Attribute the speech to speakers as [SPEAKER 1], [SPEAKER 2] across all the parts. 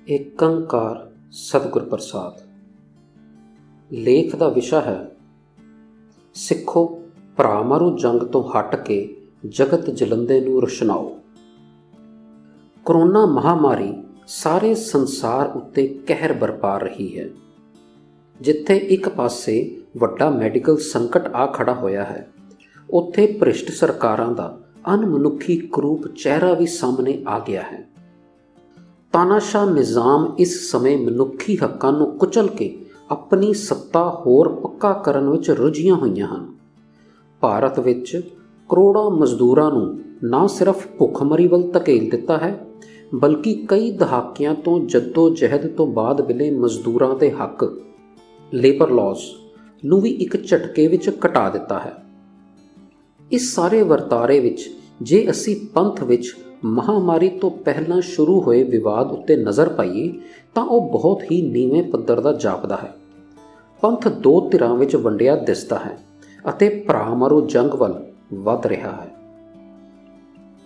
[SPEAKER 1] ਏਕੰਕਾਰ ਸਤਿਗੁਰ ਪ੍ਰਸਾਦ। ਲੇਖ ਦਾ ਵਿਸ਼ਾ ਹੈ ਸਿੱਖੋ ਭਰਾ ਮਾਰੂ ਜੰਗ ਤੋਂ ਹਟ ਕੇ ਜਗਤ ਜਲੰਦੇ ਨੂੰ ਰੁਸ਼ਨਾਓ। ਕਰੋਨਾ ਮਹਾਮਾਰੀ ਸਾਰੇ ਸੰਸਾਰ ਉੱਤੇ ਕਹਿਰ ਬਰਪਾ ਰਹੀ ਹੈ। ਜਿੱਥੇ ਇੱਕ ਪਾਸੇ ਵੱਡਾ ਮੈਡੀਕਲ ਸੰਕਟ ਆ ਖੜਾ ਹੋਇਆ ਹੈ, ਉੱਥੇ ਭ੍ਰਿਸ਼ਟ ਸਰਕਾਰਾਂ ਦਾ ਅਣਮਨੁੱਖੀ ਕਰੂਪ ਚਿਹਰਾ ਵੀ ਸਾਹਮਣੇ ਆ ਗਿਆ ਹੈ। ਤਾਨਾਸ਼ਾਹ ਨਿਜ਼ਾਮ ਇਸ ਸਮੇਂ ਮਨੁੱਖੀ ਹੱਕਾਂ ਨੂੰ ਕੁਚਲ ਕੇ ਆਪਣੀ ਸੱਤਾ ਹੋਰ ਪੱਕਾ ਕਰਨ ਵਿੱਚ ਰੁੱਝੀਆਂ ਹੋਈਆਂ ਹਨ। ਭਾਰਤ ਵਿੱਚ ਕਰੋੜਾਂ ਮਜ਼ਦੂਰਾਂ ਨੂੰ ਨਾ ਸਿਰਫ ਭੁੱਖਮਰੀ ਵੱਲ ਧਕੇਲ ਦਿੱਤਾ ਹੈ, ਬਲਕਿ ਕਈ ਦਹਾਕਿਆਂ ਤੋਂ ਜੱਦੋ-ਜਹਿਦ ਤੋਂ ਬਾਅਦ ਮਿਲੇ ਮਜ਼ਦੂਰਾਂ ਦੇ ਹੱਕ ਲੇਬਰ ਲਾਜ਼ ਨੂੰ ਵੀ ਇੱਕ ਝਟਕੇ ਵਿੱਚ ਘਟਾ ਦਿੱਤਾ ਹੈ। ਇਸ ਸਾਰੇ ਵਰਤਾਰੇ ਵਿੱਚ ਜੇ ਅਸੀਂ ਪੰਥ ਵਿੱਚ ਮਹਾਮਾਰੀ ਤੋਂ ਪਹਿਲਾਂ ਸ਼ੁਰੂ ਹੋਏ ਵਿਵਾਦ ਉੱਤੇ ਨਜ਼ਰ ਪਾਈਏ ਤਾਂ ਉਹ ਬਹੁਤ ਹੀ ਨੀਵੇਂ ਪੱਧਰ ਦਾ ਜਾਪਦਾ ਹੈ। ਪੰਥ ਦੋ ਧਿਰਾਂ ਵਿੱਚ ਵੰਡਿਆ ਦਿਸਦਾ ਹੈ ਅਤੇ ਭਰਾ ਮਾਰੂ ਜੰਗ ਵੱਲ ਵੱਧ ਰਿਹਾ ਹੈ।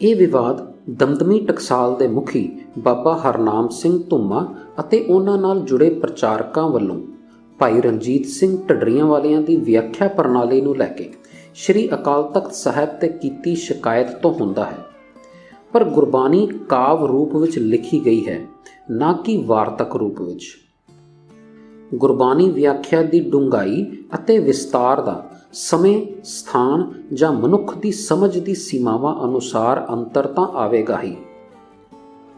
[SPEAKER 1] ਇਹ ਵਿਵਾਦ ਦਮਦਮੀ ਟਕਸਾਲ ਦੇ ਮੁਖੀ ਬਾਬਾ ਹਰਨਾਮ ਸਿੰਘ ਧੁੰਮਾ ਅਤੇ ਉਹਨਾਂ ਨਾਲ ਜੁੜੇ ਪ੍ਰਚਾਰਕਾਂ ਵੱਲੋਂ ਭਾਈ ਰਣਜੀਤ ਸਿੰਘ ਢੱਡਰੀਆਂ ਵਾਲਿਆਂ ਦੀ ਵਿਆਖਿਆ ਪ੍ਰਣਾਲੀ ਨੂੰ ਲੈ ਕੇ ਸ੍ਰੀ ਅਕਾਲ ਤਖਤ ਸਾਹਿਬ ਤੇ ਕੀਤੀ ਸ਼ਿਕਾਇਤ ਤੋਂ ਹੁੰਦਾ ਹੈ। ਪਰ ਗੁਰਬਾਣੀ ਕਾਵ ਰੂਪ ਵਿੱਚ ਲਿਖੀ ਗਈ ਹੈ, ਨਾ ਕਿ ਵਾਰਤਕ ਰੂਪ ਵਿੱਚ। ਗੁਰਬਾਣੀ ਵਿਆਖਿਆ ਦੀ ਡੂੰਘਾਈ ਅਤੇ ਵਿਸਤਾਰ ਦਾ ਸਮੇਂ, ਸਥਾਨ ਜਾਂ ਮਨੁੱਖ ਦੀ ਸਮਝ ਦੀ ਸੀਮਾਵਾਂ ਅਨੁਸਾਰ ਅੰਤਰ ਤਾਂ ਆਵੇਗਾ ਹੀ।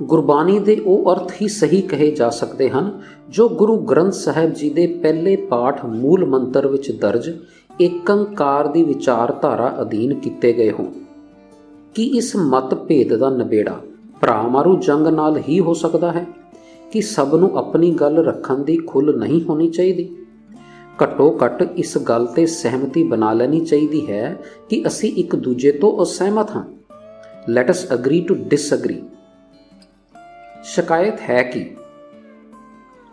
[SPEAKER 1] ਗੁਰਬਾਣੀ ਦੇ ਉਹ ਅਰਥ ਹੀ ਸਹੀ ਕਹੇ ਜਾ ਸਕਦੇ ਹਨ ਜੋ ਗੁਰੂ ਗ੍ਰੰਥ ਸਾਹਿਬ ਜੀ ਦੇ ਪਹਿਲੇ ਪਾਠ ਮੂਲ ਮੰਤਰ ਵਿੱਚ ਦਰਜ ਏਕੰਕਾਰ ਦੀ ਵਿਚਾਰਧਾਰਾ ਅਧੀਨ ਕੀਤੇ ਗਏ ਹੋਣ। ਕੀ ਇਸ ਮਤਭੇਦ ਦਾ ਨਿਬੇੜਾ ਭਰਾ ਮਾਰੂ ਜੰਗ ਨਾਲ ਹੀ ਹੋ ਸਕਦਾ ਹੈ ਕਿ ਸਭ ਨੂੰ ਆਪਣੀ ਗੱਲ ਰੱਖਣ ਦੀ ਖੁੱਲ੍ਹ ਨਹੀਂ ਹੋਣੀ ਚਾਹੀਦੀ? ਘੱਟੋ ਘੱਟ ਇਸ ਗੱਲ 'ਤੇ ਸਹਿਮਤੀ ਬਣਾ ਲੈਣੀ ਚਾਹੀਦੀ ਹੈ ਕਿ ਅਸੀਂ ਇੱਕ ਦੂਜੇ ਤੋਂ ਅਸਹਿਮਤ ਹਾਂ। Let us agree to disagree. ਸ਼ਿਕਾਇਤ ਹੈ ਕਿ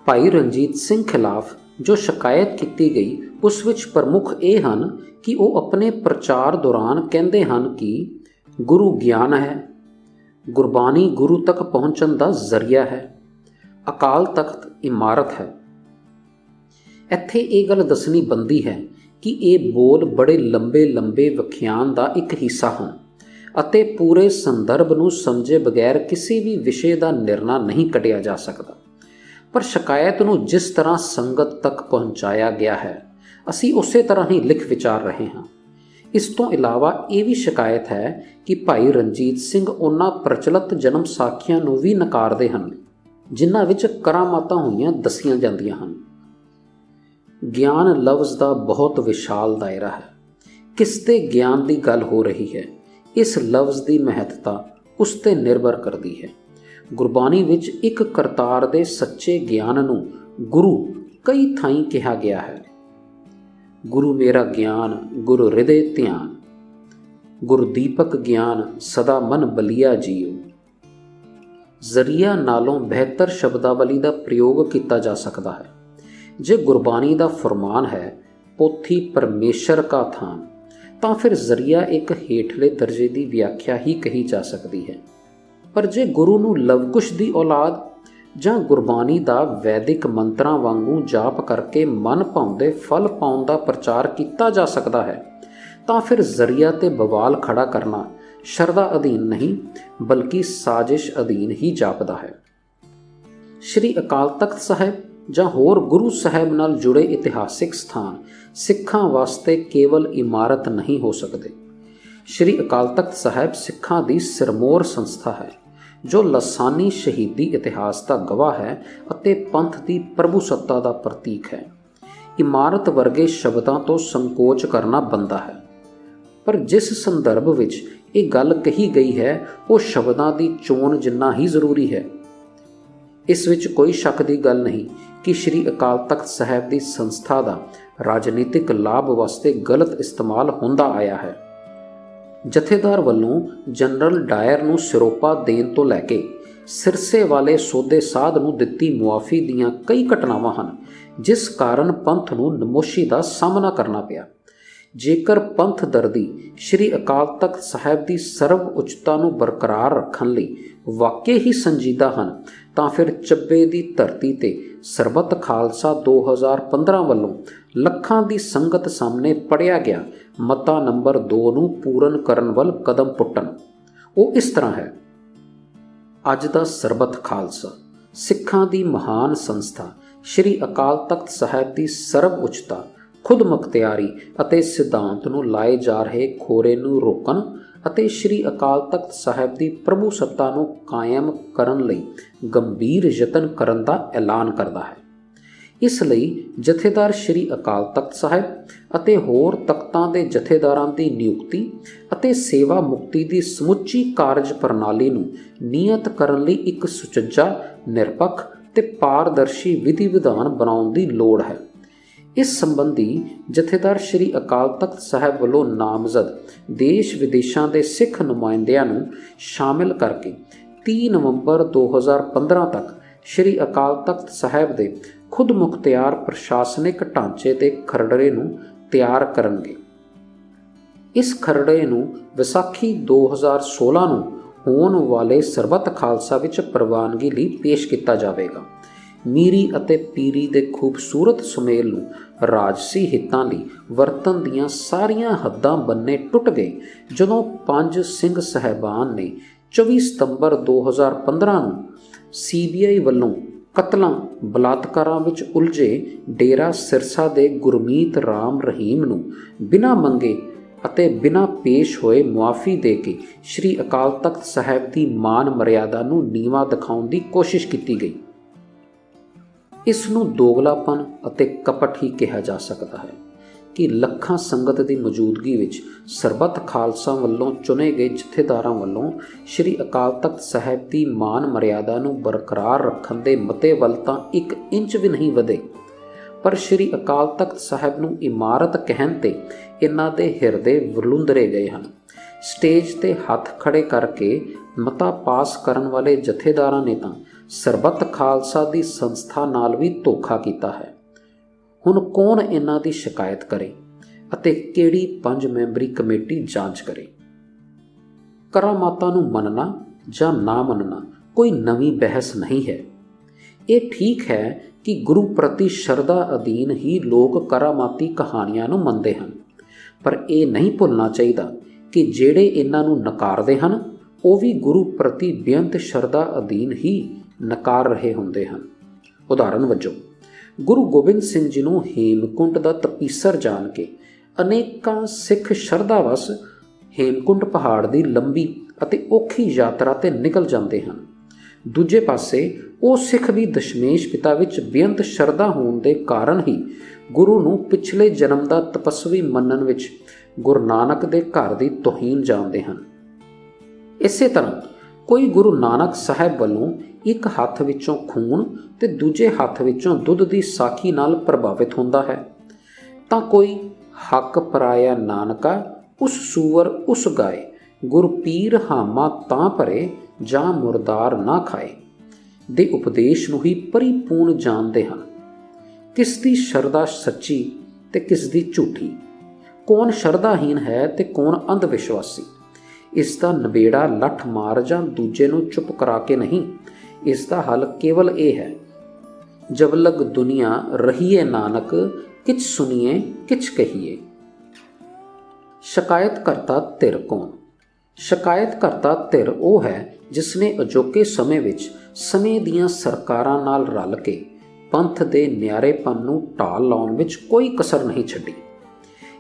[SPEAKER 1] ਭਾਈ ਰਣਜੀਤ ਸਿੰਘ ਖਿਲਾਫ ਜੋ ਸ਼ਿਕਾਇਤ ਕੀਤੀ ਗਈ ਉਸ ਵਿੱਚ ਪ੍ਰਮੁੱਖ ਇਹ ਹਨ ਕਿ ਉਹ ਆਪਣੇ ਪ੍ਰਚਾਰ ਦੌਰਾਨ ਕਹਿੰਦੇ ਹਨ ਕਿ ਗੁਰੂ ਗਿਆਨ ਹੈ, ਗੁਰਬਾਣੀ ਗੁਰੂ ਤੱਕ ਪਹੁੰਚਣ ਦਾ ਜ਼ਰੀਆ ਹੈ, ਅਕਾਲ ਤਖਤ ਇਮਾਰਤ ਹੈ। ਇੱਥੇ ਇਹ ਗੱਲ ਦੱਸਣੀ ਬਣਦੀ ਹੈ ਕਿ ਇਹ ਬੋਲ ਬੜੇ ਲੰਬੇ ਵਿਖਿਆਨ ਦਾ ਇੱਕ ਹਿੱਸਾ ਹਨ ਅਤੇ ਪੂਰੇ ਸੰਦਰਭ ਨੂੰ ਸਮਝੇ ਬਗੈਰ ਕਿਸੇ ਵੀ ਵਿਸ਼ੇ ਦਾ ਨਿਰਣਾ ਨਹੀਂ ਕੱਢਿਆ ਜਾ ਸਕਦਾ। ਪਰ ਸ਼ਿਕਾਇਤ ਨੂੰ ਜਿਸ ਤਰ੍ਹਾਂ ਸੰਗਤ ਤੱਕ ਪਹੁੰਚਾਇਆ ਗਿਆ ਹੈ, ਅਸੀਂ ਉਸੇ ਤਰ੍ਹਾਂ ਹੀ ਲਿਖ ਵਿਚਾਰ ਰਹੇ ਹਾਂ। ਇਸ ਤੋਂ ਇਲਾਵਾ ਇਹ ਵੀ ਸ਼ਿਕਾਇਤ ਹੈ ਕਿ ਭਾਈ ਰਣਜੀਤ ਸਿੰਘ ਉਹਨਾਂ ਪ੍ਰਚਲਿਤ ਜਨਮ ਸਾਖੀਆਂ ਨੂੰ ਵੀ ਨਕਾਰਦੇ ਹਨ ਜਿਨ੍ਹਾਂ ਵਿੱਚ ਕਰਾਮਾਤਾਂ ਹੋਈਆਂ ਦੱਸੀਆਂ ਜਾਂਦੀਆਂ ਹਨ। ਗਿਆਨ ਲਫ਼ਜ਼ ਦਾ ਬਹੁਤ ਵਿਸ਼ਾਲ ਦਾਇਰਾ ਹੈ। ਕਿਸ ਤੇ ਗਿਆਨ ਦੀ ਗੱਲ ਹੋ ਰਹੀ ਹੈ, ਇਸ ਲਫ਼ਜ਼ ਦੀ ਮਹੱਤਤਾ ਉਸ ਤੇ ਨਿਰਭਰ ਕਰਦੀ ਹੈ। ਗੁਰਬਾਣੀ ਵਿੱਚ ਇੱਕ ਕਰਤਾਰ ਦੇ ਸੱਚੇ ਗਿਆਨ ਨੂੰ ਗੁਰੂ ਕਈ ਥਾਈਂ ਕਿਹਾ ਗਿਆ ਹੈ। ਗੁਰੂ ਮੇਰਾ ਗਿਆਨ ਗੁਰੂ ਹਿਰਦੇ ਧਿਆਨ, ਗੁਰ ਦੀਪਕ ਗਿਆਨ ਸਦਾ ਮਨ ਬਲੀਆ ਜੀਓ। ਜ਼ਰੀਆ ਨਾਲੋਂ ਬਿਹਤਰ ਸ਼ਬਦਾਵਲੀ ਦਾ ਪ੍ਰਯੋਗ ਕੀਤਾ ਜਾ ਸਕਦਾ ਹੈ। ਜੇ ਗੁਰਬਾਣੀ ਦਾ ਫਰਮਾਨ ਹੈ ਪੋਥੀ ਪਰਮੇਸ਼ਰ ਕਾ ਥਾਨ, ਤਾਂ ਫਿਰ ਜ਼ਰੀਆ ਇੱਕ ਹੇਠਲੇ ਦਰਜੇ ਦੀ ਵਿਆਖਿਆ ਹੀ ਕਹੀ ਜਾ ਸਕਦੀ ਹੈ। ਪਰ ਜੇ ਗੁਰੂ ਨੂੰ ਲਵਕੁਸ਼ ਦੀ ਔਲਾਦ ਜਾਂ ਗੁਰਬਾਣੀ ਦਾ ਵੈਦਿਕ ਮੰਤਰਾਂ ਵਾਂਗੂ ਜਾਪ ਕਰਕੇ ਮਨ ਭਾਉਂਦੇ ਫਲ ਪਾਉਣ ਦਾ ਪ੍ਰਚਾਰ ਕੀਤਾ ਜਾ ਸਕਦਾ ਹੈ, ਤਾਂ ਫਿਰ ਜ਼ਰੀਆ ਤੇ ਬਵਾਲ ਖੜਾ ਕਰਨਾ ਸ਼ਰਧਾ ਅਧੀਨ ਨਹੀਂ ਬਲਕਿ ਸਾਜ਼ਿਸ਼ ਅਧੀਨ ਹੀ ਜਾਪਦਾ ਹੈ। ਸ੍ਰੀ ਅਕਾਲ ਤਖਤ ਸਾਹਿਬ ਜਾਂ ਹੋਰ ਗੁਰੂ ਸਾਹਿਬ ਨਾਲ ਜੁੜੇ ਇਤਿਹਾਸਿਕ ਸਥਾਨ ਸਿੱਖਾਂ ਵਾਸਤੇ ਕੇਵਲ ਇਮਾਰਤ ਨਹੀਂ ਹੋ ਸਕਦੇ। ਸ੍ਰੀ ਅਕਾਲ ਤਖਤ ਸਾਹਿਬ ਸਿੱਖਾਂ ਦੀ ਸਿਰਮੌਰ ਸੰਸਥਾ ਹੈ ਜੋ ਲਾਸਾਨੀ ਸ਼ਹੀਦੀ ਇਤਿਹਾਸ ਦਾ ਗਵਾਹ ਹੈ ਅਤੇ ਪੰਥ ਦੀ ਪ੍ਰਭੂਸੱਤਾ ਦਾ ਪ੍ਰਤੀਕ ਹੈ। ਇਮਾਰਤ ਵਰਗੇ ਸ਼ਬਦਾਂ ਤੋਂ ਸੰਕੋਚ ਕਰਨਾ ਬਣਦਾ ਹੈ, ਪਰ ਜਿਸ ਸੰਦਰਭ ਵਿੱਚ ਇਹ ਗੱਲ ਕਹੀ ਗਈ ਹੈ ਉਹ ਸ਼ਬਦਾਂ ਦੀ ਚੋਣ ਜਿੰਨਾ ਹੀ ਜ਼ਰੂਰੀ ਹੈ। ਇਸ ਵਿੱਚ ਕੋਈ ਸ਼ੱਕ ਦੀ ਗੱਲ ਨਹੀਂ ਕਿ ਸ੍ਰੀ ਅਕਾਲ ਤਖਤ ਸਾਹਿਬ ਦੀ ਸੰਸਥਾ ਦਾ ਰਾਜਨੀਤਿਕ ਲਾਭ ਵਾਸਤੇ ਗਲਤ ਇਸਤੇਮਾਲ ਹੁੰਦਾ ਆਇਆ ਹੈ। ਜਥੇਦਾਰ ਵੱਲੋਂ ਜਨਰਲ ਡਾਇਰ ਨੂੰ ਸਿਰੋਪਾ ਦੇਣ ਤੋਂ ਲੈ ਕੇ ਸਿਰਸੇ ਵਾਲੇ ਸੌਦੇ ਸਾਧ ਨੂੰ ਦਿੱਤੀ ਮੁਆਫੀ ਦੀਆਂ ਕਈ ਘਟਨਾਵਾਂ ਹਨ ਜਿਸ ਕਾਰਨ ਪੰਥ ਨੂੰ ਨਮੋਸ਼ੀ ਦਾ ਸਾਹਮਣਾ ਕਰਨਾ ਪਿਆ। ਜੇਕਰ ਪੰਥ ਦਰਦੀ ਸ਼੍ਰੀ ਅਕਾਲ ਤਖਤ ਸਾਹਿਬ ਦੀ ਸਰਵ ਉੱਚਤਾ ਨੂੰ ਬਰਕਰਾਰ ਰੱਖਣ ਲਈ ਵਾਕਈ ਹੀ ਸੰਜੀਦਾ ਹਨ ਤਾਂ ਫਿਰ ਚੱਬੇ ਦੀ ਧਰਤੀ ਤੇ ਸਰਬੱਤ ਖਾਲਸਾ 2015 ਵੱਲੋਂ ਲੱਖਾਂ ਦੀ ਸੰਗਤ ਸਾਹਮਣੇ ਪੜ੍ਹਿਆ ਗਿਆ ਮਤਾ ਨੰਬਰ 2 ਨੂੰ ਪੂਰਨ ਕਰਨ ਵੱਲ ਕਦਮ ਪੁੱਟਣ। ਉਹ ਇਸ ਤਰ੍ਹਾਂ ਹੈ। ਅੱਜ ਦਾ ਸਰਬੱਤ ਖਾਲਸਾ ਸਿੱਖਾਂ ਦੀ ਮਹਾਨ ਸੰਸਥਾ ਸ਼੍ਰੀ ਅਕਾਲ ਤਖਤ ਸਾਹਿਬ ਦੀ ਸਰਬ ਉੱਚਤਾ, ਖੁਦ ਮੁਖਤਿਆਰੀ ਅਤੇ ਸਿਧਾਂਤ ਨੂੰ ਲਾਏ ਜਾ ਰਹੇ ਖੋਰੇ ਨੂੰ ਰੋਕਣ ਅਤੇ ਸ਼੍ਰੀ ਅਕਾਲ ਤਖਤ ਸਾਹਿਬ ਦੀ ਪ੍ਰਭੂ ਸੱਤਾ ਨੂੰ ਕਾਇਮ ਕਰਨ ਲਈ ਗੰਭੀਰ ਯਤਨ ਕਰਨ ਦਾ ਐਲਾਨ ਕਰਦਾ ਹੈ। ਇਸ ਲਈ ਜਥੇਦਾਰ ਸ਼੍ਰੀ ਅਕਾਲ ਤਖਤ ਸਾਹਿਬ ਅਤੇ ਹੋਰ ਤਖਤਾਂ ਦੇ ਜਥੇਦਾਰਾਂ ਦੀ ਨਿਯੁਕਤੀ ਅਤੇ ਸੇਵਾ ਮੁਕਤੀ ਦੀ ਸਮੁੱਚੀ ਕਾਰਜ ਪ੍ਰਣਾਲੀ ਨੂੰ ਨਿਯਤ ਕਰਨ ਲਈ ਇੱਕ ਸੁਚੱਜਾ, ਨਿਰਪੱਖ ਤੇ ਪਾਰਦਰਸ਼ੀ ਵਿਧੀ ਵਿਧਾਨ ਬਣਾਉਣ ਦੀ ਲੋੜ ਹੈ। ਇਸ ਸੰਬੰਧੀ ਜਥੇਦਾਰ ਸ਼੍ਰੀ ਅਕਾਲ ਤਖਤ ਸਾਹਿਬ ਵੱਲੋਂ ਨਾਮਜ਼ਦ ਦੇਸ਼ ਵਿਦੇਸ਼ਾਂ ਦੇ ਸਿੱਖ ਨੁਮਾਇੰਦਿਆਂ ਨੂੰ ਸ਼ਾਮਿਲ ਕਰਕੇ 30 ਨਵੰਬਰ 2015 ਤੱਕ ਸ਼੍ਰੀ ਅਕਾਲ ਤਖਤ ਸਾਹਿਬ ਦੇ ਖੁਦ ਮੁਖਤਿਆਰ ਪ੍ਰਸ਼ਾਸਨਿਕ ਢਾਂਚੇ ਦੇ ਖਰੜੇ ਨੂੰ ਤਿਆਰ ਕਰਨਗੇ। ਇਸ ਖਰੜੇ ਨੂੰ ਵਿਸਾਖੀ 2016 ਨੂੰ ਹੋਣ ਵਾਲੇ ਸਰਬੱਤ ਖਾਲਸਾ ਵਿੱਚ ਪ੍ਰਵਾਨਗੀ ਲਈ ਪੇਸ਼ ਕੀਤਾ ਜਾਵੇਗਾ। ਮੀਰੀ ਅਤੇ ਪੀਰੀ ਦੇ ਖੂਬਸੂਰਤ ਸੁਮੇਲ ਨੂੰ ਰਾਜਸੀ ਹਿੱਤਾਂ ਲਈ ਵਰਤਣ ਦੀਆਂ ਸਾਰੀਆਂ ਹੱਦਾਂ ਬੰਨੇ ਟੁੱਟ ਗਏ ਜਦੋਂ 5 ਸਿੰਘ ਸਾਹਿਬਾਨ ਨੇ 24 ਸਤੰਬਰ 2015 ਨੂੰ CBI ਵੱਲੋਂ ਕਤਲਾਂ ਬਲਾਤਕਾਰਾਂ ਵਿੱਚ ਉਲਝੇ ਡੇਰਾ ਸਿਰਸਾ ਦੇ ਗੁਰਮੀਤ ਰਾਮ ਰਹੀਮ ਨੂੰ ਬਿਨਾਂ ਮੰਗੇ ਅਤੇ ਬਿਨਾਂ ਪੇਸ਼ ਹੋਏ ਮੁਆਫੀ ਦੇ ਕੇ ਸ਼੍ਰੀ ਅਕਾਲ ਤਖਤ ਸਾਹਿਬ ਦੀ ਮਾਨ ਮਰਿਆਦਾ ਨੂੰ ਨੀਵਾਂ ਦਿਖਾਉਣ ਦੀ ਕੋਸ਼ਿਸ਼ ਕੀਤੀ ਗਈ। ਇਸ ਨੂੰ ਦੋਗਲਾਪਨ ਅਤੇ ਕਪਟ ਹੀ ਕਿਹਾ ਜਾ ਸਕਦਾ ਹੈ ਕਿ ਲੱਖਾਂ ਸੰਗਤ ਦੀ ਮੌਜੂਦਗੀ ਵਿੱਚ ਸਰਬੱਤ ਖਾਲਸਾ ਵੱਲੋਂ ਚੁਣੇ ਗਏ ਜਥੇਦਾਰਾਂ ਵੱਲੋਂ ਸ਼੍ਰੀ ਅਕਾਲ ਤਖਤ ਸਾਹਿਬ ਦੀ ਮਾਨ ਮਰਿਆਦਾ ਨੂੰ ਬਰਕਰਾਰ ਰੱਖਣ ਦੇ ਮਤੇ ਵੱਲ ਤਾਂ 1 ਇੰਚ ਵੀ ਨਹੀਂ ਵਧੇ, ਪਰ ਸ਼੍ਰੀ ਅਕਾਲ ਤਖਤ ਸਾਹਿਬ ਨੂੰ ਇਮਾਰਤ ਕਹਿਣ ਤੇ ਇਹਨਾਂ ਦੇ ਹਿਰਦੇ ਵਲੂੰਦਰੇ ਗਏ ਹਨ। ਸਟੇਜ ਤੇ ਹੱਥ ਖੜੇ ਕਰਕੇ ਮਤਾ ਪਾਸ ਕਰਨ ਵਾਲੇ ਜਥੇਦਾਰਾਂ ਨੇ ਤਾਂ ਸਰਬੱਤ ਖਾਲਸਾ ਦੀ ਸੰਸਥਾ ਨਾਲ ਵੀ ਧੋਖਾ ਕੀਤਾ ਹੈ। ਹੁਣ ਕੌਣ ਇਹਨਾਂ ਦੀ ਸ਼ਿਕਾਇਤ ਕਰੇ ਅਤੇ ਕਿਹੜੀ 5 ਮੈਂਬਰੀ ਕਮੇਟੀ ਜਾਂਚ ਕਰੇ? ਕਰਾਮਾਤਾਂ ਨੂੰ ਮੰਨਣਾ ਜਾਂ ਨਾ ਮੰਨਣਾ ਕੋਈ ਨਵੀਂ ਬਹਿਸ ਨਹੀਂ ਹੈ। ਇਹ ਠੀਕ ਹੈ ਕਿ ਗੁਰੂ ਪ੍ਰਤੀ ਸ਼ਰਧਾ ਅਧੀਨ ਹੀ ਲੋਕ ਕਰਾਮਾਤੀ ਕਹਾਣੀਆਂ ਨੂੰ ਮੰਨਦੇ ਹਨ, ਪਰ ਇਹ ਨਹੀਂ ਭੁੱਲਣਾ ਚਾਹੀਦਾ ਕਿ ਜਿਹੜੇ ਇਹਨਾਂ ਨੂੰ ਨਕਾਰਦੇ ਹਨ ਉਹ ਵੀ ਗੁਰੂ ਪ੍ਰਤੀ ਬੇਅੰਤ ਸ਼ਰਧਾ ਅਧੀਨ ਹੀ ਨਕਾਰ ਰਹੇ ਹੁੰਦੇ ਹਨ। ਉਦਾਹਰਨ ਵਜੋਂ ਗੁਰੂ ਗੋਬਿੰਦ ਸਿੰਘ ਜੀ ਨੂੰ ਹੇਮਕੁੰਟ ਦਾ ਤਪੀਸਰ ਜਾਣ ਕੇ ਅਨੇਕਾਂ ਸਿੱਖ ਸ਼ਰਧਾਵਸ ਹੇਮਕੁੰਟ ਪਹਾੜ ਦੀ ਲੰਬੀ ਅਤੇ ਔਖੀ ਯਾਤਰਾ 'ਤੇ ਨਿਕਲ ਜਾਂਦੇ ਹਨ। ਦੂਜੇ ਪਾਸੇ ਉਹ ਸਿੱਖ ਵੀ ਦਸ਼ਮੇਸ਼ ਪਿਤਾ ਵਿੱਚ ਬੇਅੰਤ ਸ਼ਰਧਾ ਹੋਣ ਦੇ ਕਾਰਨ ਹੀ ਗੁਰੂ ਨੂੰ ਪਿਛਲੇ ਜਨਮ ਦਾ ਤਪਸਵੀ ਮੰਨਣ ਵਿੱਚ ਗੁਰੂ ਨਾਨਕ ਦੇ ਘਰ ਦੀ ਤੋਹੀਨ ਜਾਣਦੇ ਹਨ। ਇਸੇ ਤਰ੍ਹਾਂ ਕੋਈ ਗੁਰੂ ਨਾਨਕ ਸਾਹਿਬ ਵੱਲੋਂ ਇੱਕ ਹੱਥ ਵਿੱਚੋਂ ਖੂਨ ਤੇ ਦੂਜੇ ਹੱਥ ਵਿੱਚੋਂ ਦੁੱਧ ਦੀ ਸਾਖੀ ਨਾਲ ਪ੍ਰਭਾਵਿਤ ਹੁੰਦਾ ਹੈ ਤਾਂ ਕੋਈ ਹੱਕ ਪਰਾਇਆ ਨਾਨਕਾ ਉਸ ਸੂਰ ਉਸ ਗਾਏ, ਗੁਰ ਪੀਰ ਹਾਮਾ ਤਾਂ ਭਰੇ ਜਾਂ ਮੁਰਦਾਰ ਨਾ ਖਾਏ ਦੇ ਉਪਦੇਸ਼ ਨੂੰ ਹੀ ਪਰਿਪੂਰਨ ਜਾਣਦੇ ਹਨ। ਕਿਸ ਦੀ ਸ਼ਰਧਾ ਸੱਚੀ ਤੇ ਕਿਸ ਦੀ ਝੂਠੀ, ਕੌਣ ਸ਼ਰਧਾਹੀਨ ਹੈ ਤੇ ਕੌਣ ਅੰਧ ਵਿਸ਼ਵਾਸੀ, ਇਸ ਦਾ ਨਿਬੇੜਾ ਲੱਠ ਮਾਰ ਜਾਂ ਦੂਜੇ ਨੂੰ ਚੁੱਪ ਕਰਾ ਕੇ ਨਹੀਂ। ਇਸ ਦਾ ਹੱਲ ਕੇਵਲ ਇਹ ਹੈ, ਜਬ ਲਗ ਦੁਨੀਆ ਰਹੀਏ ਨਾਨਕ, ਕਿਛ ਸੁਣੀਏ ਕਿਛ ਕਹੀਏ। ਸ਼ਿਕਾਇਤਕਰਤਾ ਧਿਰ ਕੌਣ? ਸ਼ਿਕਾਇਤਕਰਤਾ ਧਿਰ ਉਹ ਹੈ ਜਿਸ ਨੇ ਅਜੋਕੇ ਸਮੇਂ ਵਿੱਚ ਸਮੇਂ ਦੀਆਂ ਸਰਕਾਰਾਂ ਨਾਲ ਰਲ ਕੇ ਪੰਥ ਦੇ ਨਿਆਰੇਪਨ ਨੂੰ ਢਾਲ ਲਾਉਣ ਵਿੱਚ ਕੋਈ ਕਸਰ ਨਹੀਂ ਛੱਡੀ।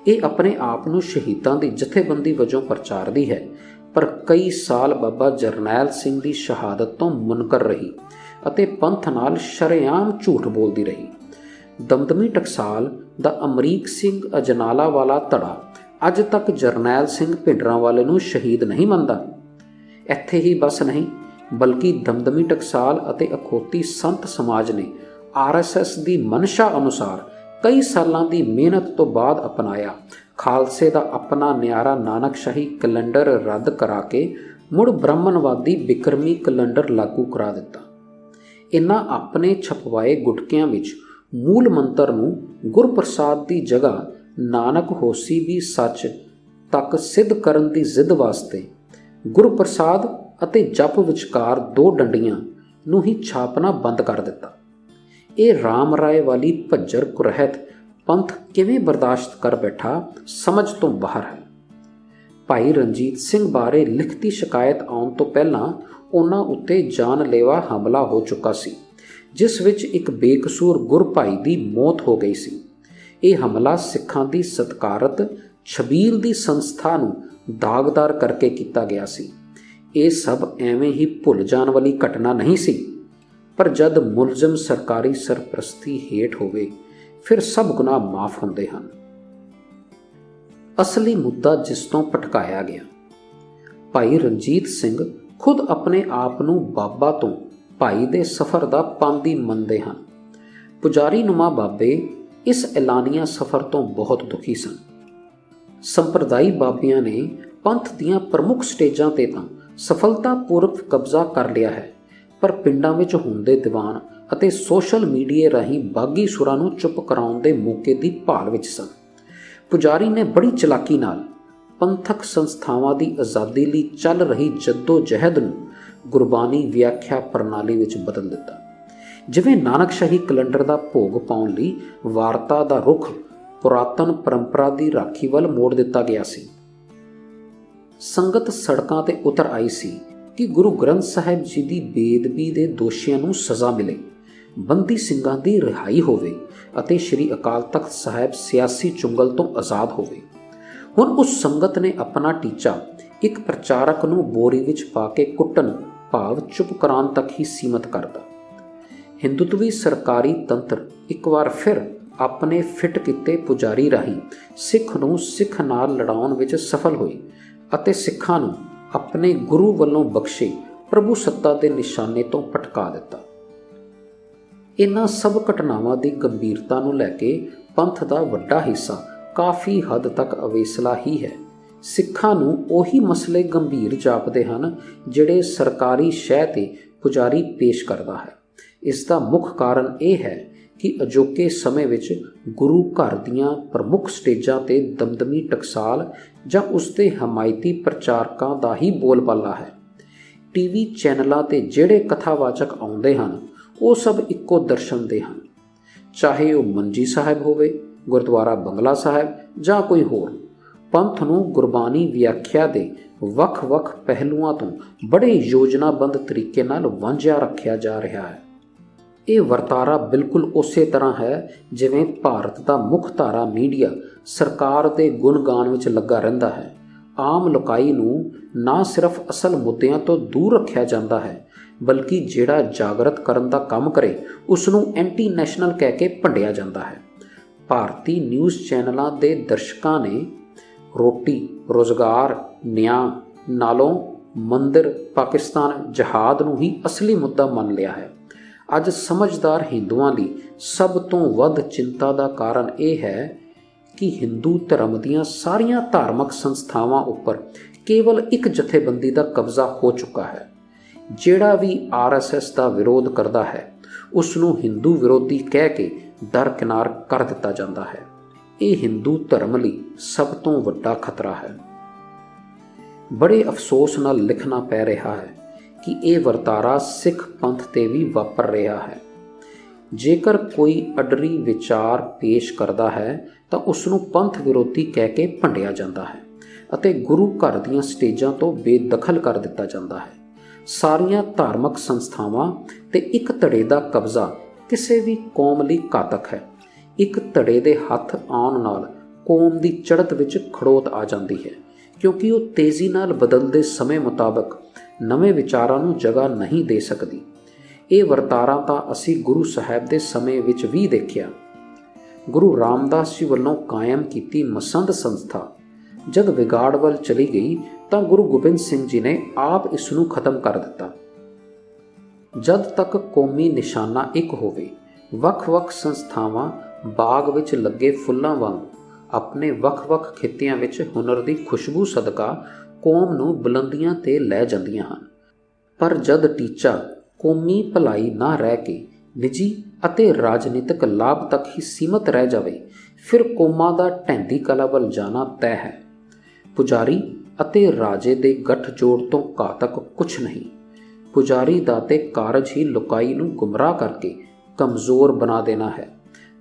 [SPEAKER 1] ਇਹ ਆਪਣੇ ਆਪ ਨੂੰ ਸ਼ਹੀਦਾਂ ਦੀ ਜਥੇਬੰਦੀ ਵਜੋਂ ਪ੍ਰਚਾਰਦੀ ਹੈ, ਪਰ ਕਈ ਸਾਲ ਬਾਬਾ ਜਰਨੈਲ ਸਿੰਘ ਦੀ ਸ਼ਹਾਦਤ ਤੋਂ ਮੁਨਕਰ ਰਹੀ ਅਤੇ ਪੰਥ ਨਾਲ ਸ਼ਰੇਆਮ ਝੂਠ ਬੋਲਦੀ ਰਹੀ। ਦਮਦਮੀ ਟਕਸਾਲ ਦਾ ਅਮਰੀਕ ਸਿੰਘ ਅਜਨਾਲਾ ਵਾਲਾ ਧੜਾ ਅੱਜ ਤੱਕ ਜਰਨੈਲ ਸਿੰਘ ਭਿੰਡਰਾਂਵਾਲੇ ਨੂੰ ਸ਼ਹੀਦ ਨਹੀਂ ਮੰਨਦਾ। ਇੱਥੇ ਹੀ ਬਸ ਨਹੀਂ, ਬਲਕਿ ਦਮਦਮੀ ਟਕਸਾਲ ਅਤੇ ਅਖੌਤੀ ਸੰਤ ਸਮਾਜ ਨੇ RSS ਦੀ ਮਨਸ਼ਾ ਅਨੁਸਾਰ ਕਈ ਸਾਲਾਂ ਦੀ ਮਿਹਨਤ ਤੋਂ ਬਾਅਦ ਅਪਣਾਇਆ ਖਾਲਸੇ ਦਾ ਆਪਣਾ ਨਿਆਰਾ ਨਾਨਕਸ਼ਾਹੀ ਕੈਲੰਡਰ ਰੱਦ ਕਰਾ ਕੇ ਮੁੜ ਬ੍ਰਾਹਮਣਵਾਦੀ ਬਿਕਰਮੀ ਕੈਲੰਡਰ ਲਾਗੂ ਕਰਾ ਦਿੱਤਾ। ਇਹਨਾਂ ਆਪਣੇ ਛਪਵਾਏ ਗੁਟਕਿਆਂ ਵਿੱਚ ਮੂਲ ਮੰਤਰ ਨੂੰ ਗੁਰਪ੍ਰਸਾਦ ਦੀ ਜਗ੍ਹਾ ਨਾਨਕ ਹੋਸੀ ਵੀ ਸੱਚ ਤੱਕ ਸਿੱਧ ਕਰਨ ਦੀ ਜ਼ਿੱਦ ਵਾਸਤੇ ਗੁਰਪ੍ਰਸਾਦ ਅਤੇ ਜਪ ਵਿਚਕਾਰ ਦੋ ਡੰਡੀਆਂ ਨੂੰ ਹੀ ਛਾਪਣਾ ਬੰਦ ਕਰ ਦਿੱਤਾ। ਇਹ ਰਾਮ ਰਾਏ ਵਾਲੀ ਭੱਜਰ ਕੁਰਹਿਤ ਪੰਥ ਕਿਵੇਂ ਬਰਦਾਸ਼ਤ ਕਰ ਬੈਠਾ, ਸਮਝ ਤੋਂ ਬਾਹਰ ਹੈ। ਭਾਈ ਰਣਜੀਤ ਸਿੰਘ ਬਾਰੇ ਲਿਖਤੀ ਸ਼ਿਕਾਇਤ ਆਉਣ ਤੋਂ ਪਹਿਲਾਂ ਉਹਨਾਂ ਉੱਤੇ ਜਾਨਲੇਵਾ ਹਮਲਾ ਹੋ ਚੁੱਕਾ ਸੀ, ਜਿਸ ਵਿੱਚ ਇੱਕ ਬੇਕਸੂਰ ਗੁਰਭਾਈ ਦੀ ਮੌਤ ਹੋ ਗਈ ਸੀ। ਇਹ ਹਮਲਾ ਸਿੱਖਾਂ ਦੀ ਸਤਿਕਾਰਤ ਛਬੀਲ ਦੀ ਸੰਸਥਾ ਨੂੰ ਦਾਗਦਾਰ ਕਰਕੇ ਕੀਤਾ ਗਿਆ ਸੀ। ਇਹ ਸਭ ਐਵੇਂ ਹੀ ਭੁੱਲ ਜਾਣ ਵਾਲੀ ਘਟਨਾ ਨਹੀਂ ਸੀ, ਪਰ ਜਦ ਮੁਲਜ਼ਮ ਸਰਕਾਰੀ ਸਰਪ੍ਰਸਤੀ ਹੇਠ ਹੋਵੇ ਫਿਰ ਸਭ ਗੁਨਾਹ ਮਾਫ ਹੁੰਦੇ ਹਨ। ਅਸਲੀ ਮੁੱਦਾ ਜਿਸ ਤੋਂ ਭਟਕਾਇਆ ਗਿਆ। ਭਾਈ ਰਣਜੀਤ ਸਿੰਘ ਖੁਦ ਆਪਣੇ ਆਪ ਨੂੰ ਬਾਬਾ ਤੋਂ ਭਾਈ ਦੇ ਸਫ਼ਰ ਦਾ ਪਾਂਦੀ ਮੰਨਦੇ ਹਨ। ਪੁਜਾਰੀ ਨੁਮਾ ਬਾਬੇ ਇਸ ਐਲਾਨੀਆ ਸਫ਼ਰ ਤੋਂ ਬਹੁਤ ਦੁਖੀ ਸਨ। ਸੰਪਰਦਾਈ ਬਾਬਿਆਂ ਨੇ ਪੰਥ ਦੀਆਂ ਪ੍ਰਮੁੱਖ ਸਟੇਜਾਂ ਤੇ ਤਾਂ ਸਫਲਤਾਪੂਰਵਕ ਕਬਜ਼ਾ ਕਰ ਲਿਆ ਹੈ, ਪਰ ਪਿੰਡਾਂ ਵਿੱਚ ਹੁੰਦੇ ਦੀਵਾਨ ਅਤੇ ਸੋਸ਼ਲ ਮੀਡੀਆ ਰਾਹੀਂ ਬਾਗੀ ਸੁਰਾਂ ਨੂੰ ਚੁੱਪ ਕਰਾਉਣ ਦੇ ਮੌਕੇ ਦੀ ਭਾਲ ਵਿੱਚ ਸਨ। ਪੁਜਾਰੀ ਨੇ ਬੜੀ ਚਲਾਕੀ ਨਾਲ ਪੰਥਕ ਸੰਸਥਾਵਾਂ ਦੀ ਆਜ਼ਾਦੀ ਲਈ ਚੱਲ ਰਹੀ ਜੱਦੋ-ਜਹਿਦ ਨੂੰ ਗੁਰਬਾਣੀ ਵਿਆਖਿਆ ਪ੍ਰਣਾਲੀ ਵਿੱਚ ਬਦਲ ਦਿੱਤਾ। ਜਿਵੇਂ ਨਾਨਕਸ਼ਾਹੀ ਕੈਲੰਡਰ ਦਾ ਭੋਗ ਪਾਉਣ ਲਈ ਵਾਰਤਾ ਦਾ ਰੁਖ ਪੁਰਾਤਨ ਪਰੰਪਰਾ ਦੀ ਰਾਖੀ ਵੱਲ ਮੋੜ ਦਿੱਤਾ ਗਿਆ ਸੀ। ਸੰਗਤ ਸੜਕਾਂ ਤੇ ਉਤਰ ਆਈ ਸੀ ਕਿ ਗੁਰੂ ਗ੍ਰੰਥ ਸਾਹਿਬ ਜੀ ਦੀ ਬੇਅਦਬੀ ਦੇ ਦੋਸ਼ੀਆਂ ਨੂੰ ਸਜ਼ਾ ਮਿਲੇ, ਬੰਦੀ ਸਿੰਘਾਂ ਦੀ ਰਿਹਾਈ ਹੋਵੇ ਅਤੇ ਸ੍ਰੀ ਅਕਾਲ ਤਖਤ ਸਾਹਿਬ ਸਿਆਸੀ ਚੁੰਗਲ ਤੋਂ ਆਜ਼ਾਦ ਹੋਵੇ। ਹੁਣ ਉਸ ਸੰਗਤ ਨੇ ਆਪਣਾ ਟੀਚਾ ਇੱਕ ਪ੍ਰਚਾਰਕ ਨੂੰ ਬੋਰੀ ਵਿੱਚ ਪਾ ਕੇ ਕੁੱਟਣ ਭਾਵ ਚੁੱਪ ਕਰਾਉਣ ਤੱਕ ਹੀ ਸੀਮਤ ਕਰਦਾ। ਹਿੰਦੂਤਵੀ ਸਰਕਾਰੀ ਤੰਤਰ ਇੱਕ ਵਾਰ ਫਿਰ ਆਪਣੇ ਫਿੱਟ ਕੀਤੇ ਪੁਜਾਰੀ ਰਾਹੀਂ ਸਿੱਖ ਨੂੰ ਸਿੱਖ ਨਾਲ ਲੜਾਉਣ ਵਿੱਚ ਸਫਲ ਹੋਈ ਅਤੇ ਸਿੱਖਾਂ ਨੂੰ ਆਪਣੇ ਗੁਰੂ ਵੱਲੋਂ ਬਖਸ਼ੇ ਪ੍ਰਭੂ ਸੱਤਾ ਦੇ ਨਿਸ਼ਾਨੇ ਤੋਂ ਭਟਕਾ ਦਿੱਤਾ। ਇਹਨਾਂ ਸਭ ਘਟਨਾਵਾਂ ਦੀ ਗੰਭੀਰਤਾ ਨੂੰ ਲੈ ਕੇ ਪੰਥ ਦਾ ਵੱਡਾ ਹਿੱਸਾ ਕਾਫੀ ਹੱਦ ਤੱਕ ਅਵੇਸਲਾ ਹੀ ਹੈ। ਸਿੱਖਾਂ ਨੂੰ ਉਹੀ ਮਸਲੇ ਗੰਭੀਰ ਜਾਪਦੇ ਹਨ ਜਿਹੜੇ ਸਰਕਾਰੀ ਸ਼ਹਿ ਤੇ ਪੁਜਾਰੀ ਪੇਸ਼ ਕਰਦਾ ਹੈ। ਇਸ ਦਾ ਮੁੱਖ ਕਾਰਨ ਇਹ ਹੈ ਕਿ ਅਜੋਕੇ ਸਮੇਂ ਵਿੱਚ ਗੁਰੂ ਘਰ ਦੀਆਂ ਪ੍ਰਮੁੱਖ ਸਟੇਜਾਂ ਤੇ ਦਮਦਮੀ ਟਕਸਾਲ ਜਾਂ ਉਸਦੇ ਹਮਾਇਤੀ ਪ੍ਰਚਾਰਕਾਂ ਦਾ ਹੀ ਬੋਲਬਾਲਾ ਹੈ। ਟੀਵੀ ਚੈਨਲਾਂ ਤੇ ਜਿਹੜੇ ਕਥਾਵਾਚਕ ਆਉਂਦੇ ਹਨ ਉਹ ਸਭ ਇੱਕੋ ਦਰਸ਼ਨ ਦੇ ਹਨ, ਚਾਹੇ ਉਹ ਮੰਜੀ ਸਾਹਿਬ ਹੋਵੇ, ਗੁਰਦੁਆਰਾ ਬੰਗਲਾ ਸਾਹਿਬ ਜਾਂ ਕੋਈ ਹੋਰ। ਪੰਥ ਨੂੰ ਗੁਰਬਾਣੀ ਵਿਆਖਿਆ ਦੇ ਵੱਖ-ਵੱਖ ਪਹਿਲੂਆਂ ਤੋਂ ਬੜੇ ਯੋਜਨਾਬੰਦ ਤਰੀਕੇ ਨਾਲ ਵਾਂਝਿਆ ਰੱਖਿਆ ਜਾ ਰਿਹਾ ਹੈ। ਇਹ ਵਰਤਾਰਾ ਬਿਲਕੁਲ ਉਸੇ ਤਰ੍ਹਾਂ ਹੈ ਜਿਵੇਂ ਭਾਰਤ ਦਾ ਮੁੱਖ ਧਾਰਾ ਮੀਡੀਆ ਸਰਕਾਰ ਦੇ ਗੁਣਗਾਨ ਵਿੱਚ ਲੱਗਾ ਰਹਿੰਦਾ ਹੈ। ਆਮ ਲੋਕਾਈ ਨੂੰ ਨਾ ਸਿਰਫ ਅਸਲ ਮੁੱਦਿਆਂ ਤੋਂ ਦੂਰ ਰੱਖਿਆ ਜਾਂਦਾ ਹੈ, ਬਲਕਿ ਜਿਹੜਾ ਜਾਗਰਤ ਕਰਨ ਦਾ ਕੰਮ ਕਰੇ ਉਸ ਨੂੰ ਐਂਟੀ ਨੈਸ਼ਨਲ ਕਹਿ ਕੇ ਭੰਡਿਆ ਜਾਂਦਾ ਹੈ। ਭਾਰਤੀ ਨਿਊਜ਼ ਚੈਨਲਾਂ ਦੇ ਦਰਸ਼ਕਾਂ ਨੇ ਰੋਟੀ, ਰੁਜ਼ਗਾਰ, ਨਿਆਂ ਨਾਲੋਂ ਮੰਦਿਰ, ਪਾਕਿਸਤਾਨ, ਜਹਾਦ ਨੂੰ ਹੀ ਅਸਲੀ ਮੁੱਦਾ ਮੰਨ ਲਿਆ ਹੈ। ਅੱਜ ਸਮਝਦਾਰ ਹਿੰਦੂਆਂ ਲਈ ਸਭ ਤੋਂ ਵੱਧ ਚਿੰਤਾ ਦਾ ਕਾਰਨ ਇਹ ਹੈ ਕਿ ਹਿੰਦੂ ਧਰਮ ਦੀਆਂ ਸਾਰੀਆਂ ਧਾਰਮਿਕ ਸੰਸਥਾਵਾਂ ਉੱਪਰ ਕੇਵਲ ਇੱਕ ਜਥੇਬੰਦੀ ਦਾ ਕਬਜ਼ਾ ਹੋ ਚੁੱਕਾ ਹੈ। ਜਿਹੜਾ ਵੀ RSS ਦਾ ਵਿਰੋਧ ਕਰਦਾ ਹੈ ਉਸ ਨੂੰ ਹਿੰਦੂ ਵਿਰੋਧੀ ਕਹਿ ਕੇ ਦਰਕਿਨਾਰ ਕਰ ਦਿੱਤਾ ਜਾਂਦਾ ਹੈ। ਇਹ ਹਿੰਦੂ ਧਰਮ ਲਈ ਸਭ ਤੋਂ ਵੱਡਾ ਖਤਰਾ ਹੈ। ਬੜੇ ਅਫਸੋਸ ਨਾਲ ਲਿਖਣਾ ਪੈ ਰਿਹਾ ਹੈ ਕਿ ਇਹ ਵਰਤਾਰਾ ਸਿੱਖ ਪੰਥ ਤੇ ਵੀ ਵਾਪਰ ਰਿਹਾ ਹੈ। ਜੇਕਰ ਕੋਈ ਅਡਰੀ ਵਿਚਾਰ ਪੇਸ਼ ਕਰਦਾ ਹੈ ਤਾਂ ਉਸ ਨੂੰ ਪੰਥ ਵਿਰੋਧੀ ਕਹਿ ਕੇ ਭੰਡਿਆ ਜਾਂਦਾ ਹੈ ਅਤੇ ਗੁਰੂ ਘਰ ਦੀਆਂ ਸਟੇਜਾਂ ਤੋਂ ਬੇਦਖਲ ਕਰ ਦਿੱਤਾ ਜਾਂਦਾ ਹੈ। ਸਾਰੀਆਂ ਧਾਰਮਿਕ ਸੰਸਥਾਵਾਂ ਤੇ ਇੱਕ ਧੜੇ ਦਾ ਕਬਜ਼ਾ ਕਿਸੇ ਵੀ ਕੌਮ ਲਈ ਘਾਤਕ ਹੈ। ਇੱਕ ਧੜੇ ਦੇ ਹੱਥ ਆਉਣ ਨਾਲ ਕੌਮ ਦੀ ਚੜ੍ਹਤ ਵਿੱਚ ਖੜੋਤ ਆ ਜਾਂਦੀ ਹੈ, ਕਿਉਂਕਿ ਉਹ ਤੇਜ਼ੀ ਨਾਲ ਬਦਲਦੇ ਸਮੇਂ ਮੁਤਾਬਕ ਨਵੇਂ ਵਿਚਾਰਾਂ ਨੂੰ ਜਗ੍ਹਾ ਨਹੀਂ ਦੇ ਸਕਦੀ। ਇਹ ਵਰਤਾਰਾ ਤਾਂ ਅਸੀਂ ਗੁਰੂ ਸਾਹਿਬ ਦੇ ਸਮੇਂ ਵਿੱਚ ਵੀ ਦੇਖਿਆ। ਗੁਰੂ ਰਾਮਦਾਸ ਜੀ ਵੱਲੋਂ ਕਾਇਮ ਕੀਤੀ ਮਸੰਦ ਸੰਸਥਾ ਜਦ ਵਿਗਾੜ ਵੱਲ ਚਲੀ ਗਈ ਤਾਂ ਗੁਰੂ ਗੋਬਿੰਦ ਸਿੰਘ ਜੀ ਨੇ ਆਪ ਇਸ ਨੂੰ ਖਤਮ ਕਰ ਦਿੱਤਾ। ਜਦ ਤੱਕ ਕੌਮੀ ਨਿਸ਼ਾਨਾ ਇੱਕ ਹੋਵੇ, ਵੱਖ-ਵੱਖ ਸੰਸਥਾਵਾਂ ਬਾਗ ਵਿੱਚ ਲੱਗੇ ਫੁੱਲਾਂ ਵਾਂਗ ਆਪਣੇ ਵੱਖ-ਵੱਖ ਖਿੱਤਿਆਂ ਵਿੱਚ ਹੁਨਰ ਦੀ ਖੁਸ਼ਬੂ ਸਦਕਾ ਕੌਮ ਨੂੰ ਬੁਲੰਦੀਆਂ ਤੇ ਲੈ ਜਾਂਦੀਆਂ ਹਨ। ਪਰ ਜਦ ਟੀਚਾ ਕੌਮੀ ਭਲਾਈ ਨਾ ਰਹਿ ਕੇ ਨਿੱਜੀ ਅਤੇ ਰਾਜਨੀਤਿਕ ਲਾਭ ਤੱਕ ਹੀ ਸੀਮਤ ਰਹਿ ਜਾਵੇ, ਫਿਰ ਕੌਮਾਂ ਦਾ ਢਹਿੰਦੀ ਕਲਾ ਵੱਲ ਜਾਣਾ ਤੈਅ ਹੈ। ਪੁਜਾਰੀ ਅਤੇ ਰਾਜੇ ਦੇ ਗੱਠਜੋੜ ਤੋਂ ਘਾਤਕ ਕੁਛ ਨਹੀਂ। ਪੁਜਾਰੀ ਦਾ ਤੇ ਕਾਰਜ ਹੀ ਲੋਕਾਈ ਨੂੰ ਗੁੰਮਰਾਹ ਕਰਕੇ ਕਮਜ਼ੋਰ ਬਣਾ ਦੇਣਾ ਹੈ,